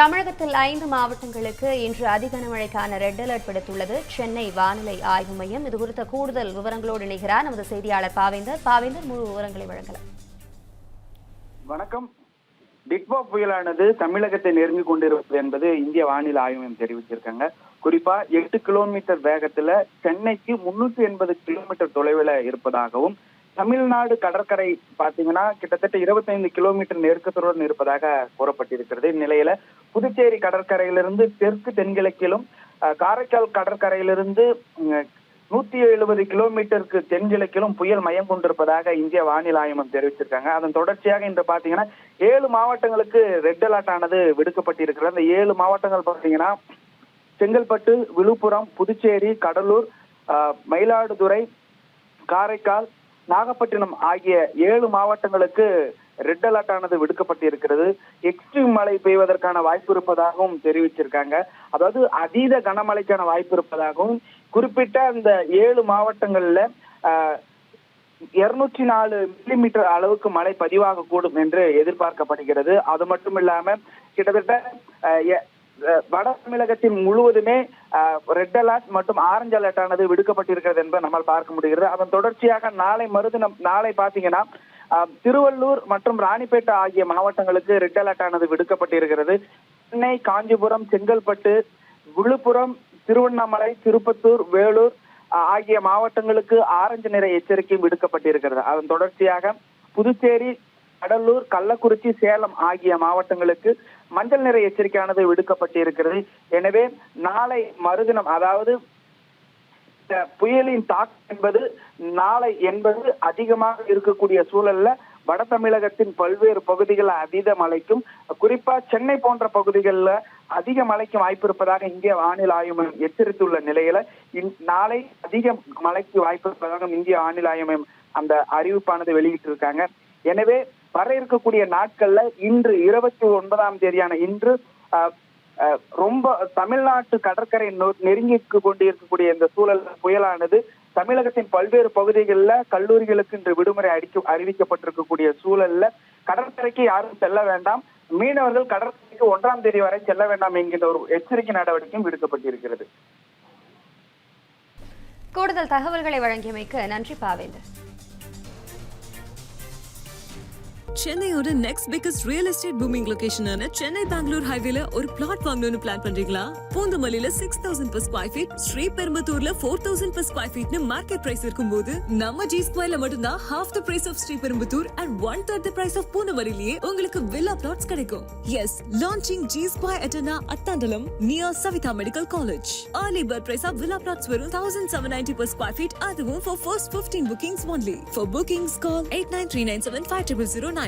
தமிழகத்தில் 5 மாவட்டங்களுக்கு இன்று அதி கனமழைக்கான ரெட் அலர்ட் விடுத்துள்ளது சென்னை வானிலை ஆய்வு மையம். இதுகுறித்த கூடுதல் விவரங்களோடு இணைகிறார் நமது செய்தியாளர் பாவேந்தர். முழு விவரங்களை வழங்கலாம். வணக்கம். டிட்வா புயலானது தமிழகத்தை நெருங்கி கொண்டிருப்பது என்பது இந்திய வானிலை ஆய்வு மையம் தெரிவிச்சிருக்காங்க. குறிப்பா 8 கிலோமீட்டர் வேகத்துல சென்னைக்கு 380 கிலோமீட்டர் தொலைவில் இருப்பதாகவும், தமிழ்நாடு கடற்கரை பாத்தீங்கன்னா கிட்டத்தட்ட 25 கிலோமீட்டர் நெருக்கத்துடன் இருப்பதாக கூறப்பட்டிருக்கிறது. இந்நிலையில புதுச்சேரி கடற்கரையிலிருந்து தெற்கு தென்கிழக்கிலும், காரைக்கால் கடற்கரையிலிருந்து 170 கிலோமீட்டருக்கு தென்கிழக்கிலும் புயல் மையம் கொண்டிருப்பதாக இந்திய வானிலை ஆய்வு தெரிவிச்சிருக்காங்க. அதன் தொடர்ச்சியாக இன்று பாத்தீங்கன்னா 7 மாவட்டங்களுக்கு ரெட் அலர்ட் ஆனது விடுக்கப்பட்டிருக்கிறது. அந்த 7 மாவட்டங்கள் பாத்தீங்கன்னா செங்கல்பட்டு, விழுப்புரம், புதுச்சேரி, கடலூர், மயிலாடுதுறை, காரைக்கால், நாகப்பட்டினம் ஆகிய 7 மாவட்டங்களுக்கு ரெட் அலர்ட் ஆனது விடுக்கப்பட்டிருக்கிறது. எக்ஸ்ட்ரீம் மழை பெய்வதற்கான வாய்ப்பு இருப்பதாகவும் தெரிவிச்சிருக்காங்க. அதாவது அதீத கனமழைக்கான வாய்ப்பு இருப்பதாகவும், குறிப்பிட்ட அந்த 7 மாவட்டங்கள்ல 204 மில்லிமீட்டர் அளவுக்கு மழை பதிவாக கூடும் என்று எதிர்பார்க்கப்படுகிறது. அது மட்டும் இல்லாம கிட்டத்தட்ட வட தமிழகத்தின் முழுவதுமே ரெட் அலர்ட் மற்றும் ஆரஞ்சு அலர்ட் ஆனது விடுக்கப்பட்டிருக்கிறது என்பதை நம்மால் பார்க்க முடிகிறது. அதன் தொடர்ச்சியாக நாளை பாத்தீங்கன்னா திருவள்ளூர் மற்றும் ராணிப்பேட்டை ஆகிய மாவட்டங்களுக்கு ரெட் அலர்ட் ஆனது விடுக்கப்பட்டிருக்கிறது. சென்னை, காஞ்சிபுரம், செங்கல்பட்டு, விழுப்புரம், திருவண்ணாமலை, திருப்பத்தூர், வேலூர் ஆகிய மாவட்டங்களுக்கு ஆரஞ்சு நிற எச்சரிக்கை விடுக்கப்பட்டிருக்கிறது. அதன் தொடர்ச்சியாக புதுச்சேரி, கடலூர், கள்ளக்குறிச்சி, சேலம் ஆகிய மாவட்டங்களுக்கு மஞ்சள் நிற எச்சரிக்கையானது விடுக்கப்பட்டிருக்கிறது. எனவே நாளை மறுதினம், அதாவது புயலின் தாக்கம் என்பது நாளை அதிகமாக இருக்கக்கூடிய சூழல்ல வட தமிழகத்தின் பல்வேறு பகுதிகள் அதீத மழைக்கும், குறிப்பா சென்னை போன்ற பகுதிகளில் அதிக மழைக்கு வாய்ப்பு இருப்பதாக இந்திய வானிலை ஆய்வு மையம் எச்சரித்துள்ள நிலையில நாளை அதிக மழைக்கு வாய்ப்பு இருப்பதாக இந்திய வானிலை ஆய்வு மையம் அந்த அறிவிப்பானது வெளியிட்டிருக்காங்க. எனவே வர இருக்கக்கூடிய நாட்கள்ல இன்று 29ஆம் தேதியான இன்று ரொம்ப தமிழ்நாட்டு கடற்கரை நெருங்கி கொண்டிருக்கக்கூடிய இந்த சூழல் புயலானது தமிழகத்தின் பல்வேறு பகுதிகளில் கல்லூரிகளுக்கு இன்று விடுமுறை அறிவிக்கப்பட்டிருக்கக்கூடிய சூழல்ல கடற்கரைக்கு யாரும் செல்ல வேண்டாம், மீனவர்கள் கடற்கரைக்கு 1ஆம் தேதி வரை செல்ல வேண்டாம் என்கின்ற ஒரு எச்சரிக்கை நடவடிக்கையும் விடுக்கப்பட்டிருக்கிறது. கூடுதல் தகவல்களை வழங்கியமைக்கு நன்றி பாவேந்தர். சென்னையோட next biggest real estate booming லொகேஷனான சென்னை பெங்களூர் ஹைவேல ஒரு பிளாட் வாங்கணும்னு பிளான் பண்றீங்களா? பூந்தமல்லியில 6000 per square feet, ஸ்ரீபெரும்புத்தூர்ல 4000 per square feet market price இருக்கும்போது, நம்ம ஜி ஸ்கொயர்ல மட்டும்தான் half the price of Sriperumbudur and 1/3 the price of பூந்தமல்லியிலேயே உங்களுக்கு வில்லா பிளாட்ஸ் கிடைக்கும். Yes, launching G Square Etana Attandalam near Savitha Medical College. Early bird price of villa plots வெறும் 1790 per square feet, அதுவும் for first 15 bookings only. For bookings call 8939750009.